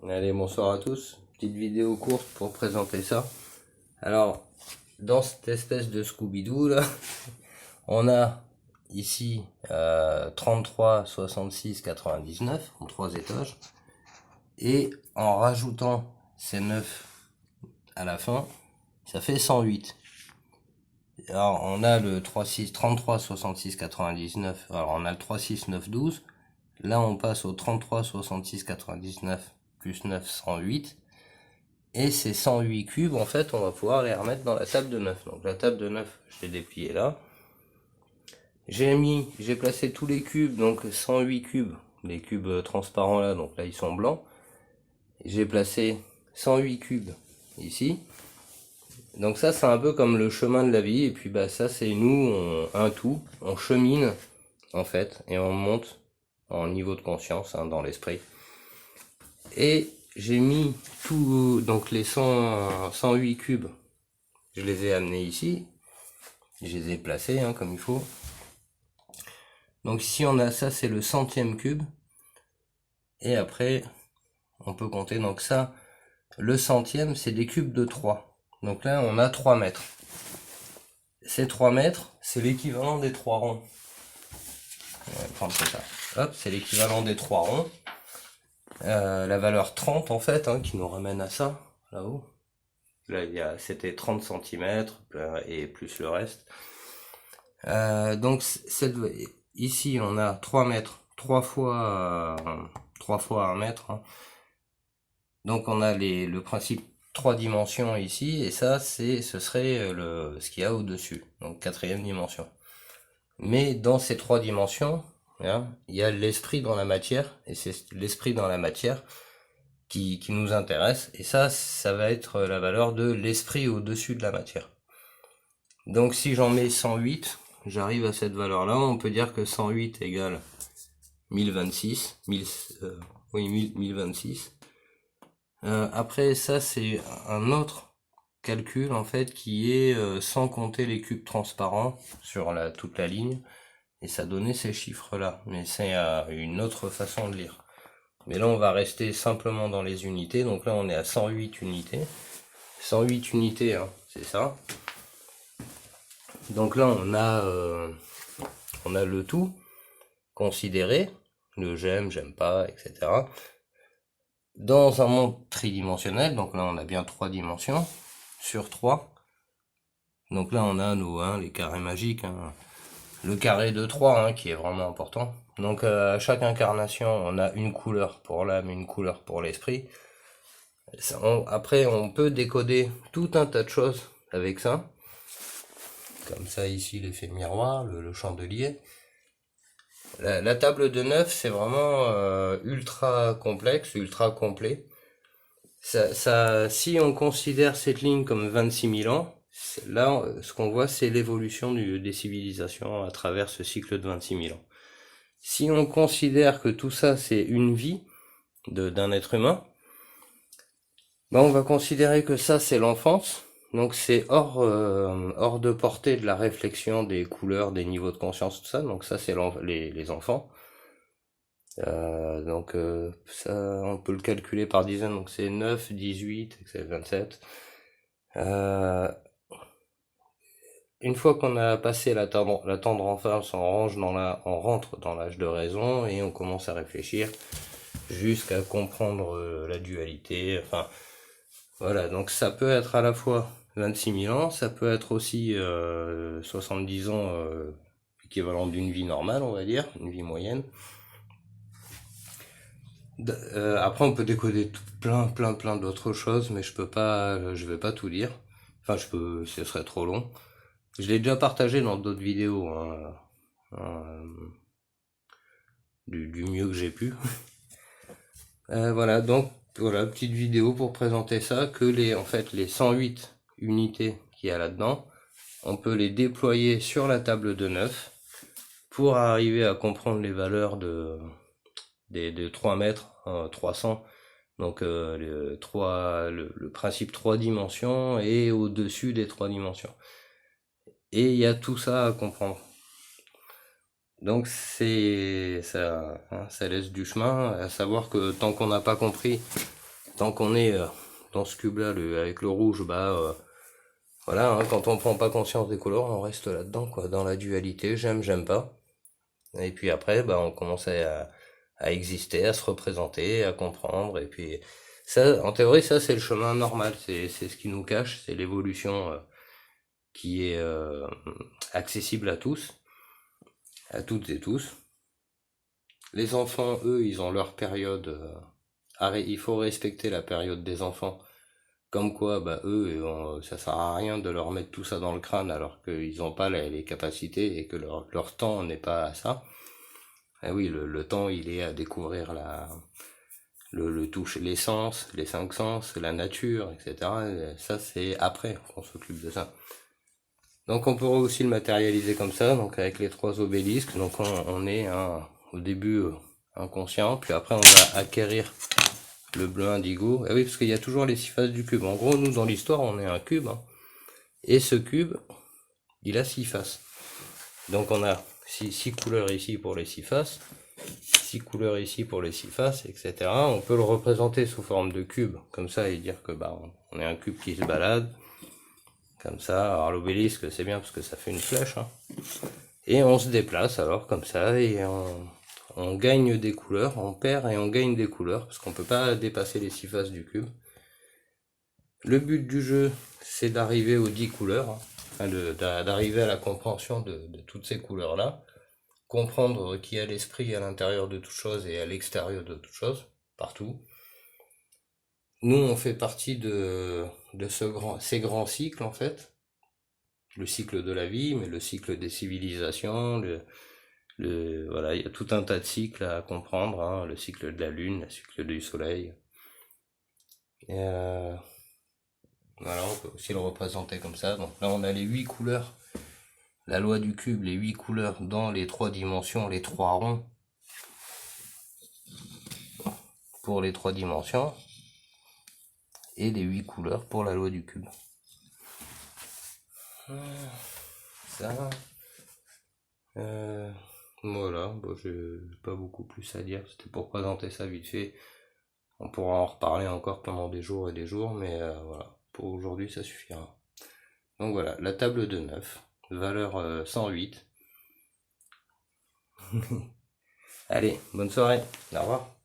Allez, bonsoir à tous. Petite vidéo courte pour présenter ça. Alors, dans cette espèce de Scooby-Doo là, on a ici 33, 66, 99 en 3 étages. Et en rajoutant ces 9 à la fin, ça fait 108. Alors, on a le 36, 33, 66, 99. Alors, on a le 36, 9, 12. Là, on passe au 33, 66, 99 plus 9, 108. Et ces 108 cubes, en fait, on va pouvoir les remettre dans la table de 9. Donc la table de 9, je l'ai dépliée là. J'ai placé tous les cubes, donc 108 cubes, les cubes transparents là, donc là ils sont blancs. J'ai placé 108 cubes ici. Donc ça c'est un peu comme le chemin de la vie, et puis bah ça c'est nous, un tout, on chemine en fait, et on monte en niveau de conscience hein, dans l'esprit. Et j'ai mis tout, donc les 108 cubes, je les ai amenés ici, je les ai placés hein, comme il faut. Donc si on a ça, c'est le centième cube, et après on peut compter, donc ça, le centième c'est des cubes de 3. Donc là on a 3 mètres. Ces 3 mètres, c'est l'équivalent des 3 ronds. On va prendre ça. Hop, c'est l'équivalent des 3 ronds. La valeur 30 en fait, hein, qui nous ramène à ça, là-haut. Là, c'était 30 cm et plus le reste. Donc ici on a 3 mètres, 3 fois 1 mètre. Hein. Donc on a le principe 3 dimensions ici, et ça ce serait ce qu'il y a au-dessus, donc 4e dimension. Mais dans ces 3 dimensions, hein, il y a l'esprit dans la matière, et c'est l'esprit dans la matière qui nous intéresse, et ça va être la valeur de l'esprit au-dessus de la matière. Donc si j'en mets 108, j'arrive à cette valeur-là, on peut dire que 108 égale 1026, 1026. Après ça c'est un autre calcul en fait qui est sans compter les cubes transparents sur toute la ligne, et ça donnait ces chiffres là, mais c'est une autre façon de lire. Mais là on va rester simplement dans les unités, donc là on est à 108 unités. 108 unités, hein, c'est ça. Donc là on a le tout considéré, le j'aime, j'aime pas, etc. Dans un monde tridimensionnel, donc là on a bien 3 dimensions sur 3. Donc là on a les carrés magiques, hein. Le carré de 3 hein, qui est vraiment important. Donc à chaque incarnation on a une couleur pour l'âme, une couleur pour l'esprit. Après on peut décoder tout un tas de choses avec ça. Comme ça ici l'effet miroir, le chandelier. La table de 9 c'est vraiment ultra complexe, ultra complet. Si on considère cette ligne comme 26 000 ans, là ce qu'on voit c'est l'évolution des civilisations à travers ce cycle de 26 000 ans. Si on considère que tout ça c'est une vie d'un être humain, ben on va considérer que ça c'est l'enfance. Donc c'est hors de portée de la réflexion des couleurs, des niveaux de conscience, tout ça. Donc ça c'est les enfants. Donc ça on peut le calculer par dizaines, donc c'est 9, 18, c'est 27. Une fois qu'on a passé la tendre enfance, on rentre dans l'âge de raison et on commence à réfléchir jusqu'à comprendre la dualité. Enfin voilà, donc ça peut être à la fois 26 000 ans, ça peut être aussi 70 ans, équivalent d'une vie normale, on va dire, une vie moyenne. Après, on peut décoder plein d'autres choses, mais je vais pas tout dire. Enfin, ce serait trop long. Je l'ai déjà partagé dans d'autres vidéos, hein, du mieux que j'ai pu. Voilà, donc voilà, petite vidéo pour présenter ça, que les 108 unités qu'il y a là-dedans, on peut les déployer sur la table de 9 pour arriver à comprendre les valeurs de 3 mètres, 300. Donc le principe 3 dimensions et au-dessus des 3 dimensions. Et il y a tout ça à comprendre. Donc ça laisse du chemin, à savoir que tant qu'on n'a pas compris tant qu'on est dans ce cube là avec le rouge, voilà, hein, quand on prend pas conscience des couleurs, on reste là-dedans, quoi, dans la dualité, j'aime pas. Et puis après, on commence à exister, à se représenter, à comprendre, et puis ça, en théorie, ça c'est le chemin normal, c'est ce qui nous cache, c'est l'évolution qui est accessible à tous, à toutes et tous. Les enfants, eux, ils ont leur période, il faut respecter la période des enfants. Comme quoi, eux, ça sert à rien de leur mettre tout ça dans le crâne alors qu'ils n'ont pas les capacités et que leur temps n'est pas à ça. Ah oui, le temps, il est à découvrir le touche, les sens, les cinq sens, la nature, etc. Et ça, c'est après qu'on s'occupe de ça. Donc on pourrait aussi le matérialiser comme ça, donc avec les 3 obélisques. Donc on est au début inconscient, puis après on va acquérir le bleu indigo. Ah oui, parce qu'il y a toujours les 6 faces du cube. En gros, nous, dans l'histoire, on est un cube. Hein. Et ce cube, il a 6 faces. Donc on a 6 couleurs ici pour les 6 faces. 6 couleurs ici pour les 6 faces, etc. On peut le représenter sous forme de cube, comme ça, et dire que on est un cube qui se balade. Comme ça. Alors l'obélisque, c'est bien parce que ça fait une flèche. Hein. Et on se déplace alors, comme ça, et on gagne des couleurs, on perd et on gagne des couleurs, parce qu'on peut pas dépasser les 6 faces du cube. Le but du jeu, c'est d'arriver aux 10 couleurs, hein, enfin d'arriver à la compréhension de toutes ces couleurs-là, comprendre qu'il y a l'esprit à l'intérieur de toute chose et à l'extérieur de toute chose, partout. Nous, on fait partie de ces grands cycles, en fait. Le cycle de la vie, mais le cycle des civilisations, voilà, il y a tout un tas de cycles à comprendre, hein, le cycle de la lune, le cycle du soleil. Et voilà, on peut aussi le représenter comme ça. Donc là, on a les 8 couleurs. La loi du cube, les 8 couleurs dans les 3 dimensions, les 3 ronds. Pour les 3 dimensions. Et les 8 couleurs pour la loi du cube. Ça. Voilà, j'ai pas beaucoup plus à dire. C'était pour présenter ça vite fait. On pourra en reparler encore pendant des jours et des jours, mais voilà, pour aujourd'hui ça suffira. Donc voilà, la table de 9, valeur 108. Allez, bonne soirée, au revoir.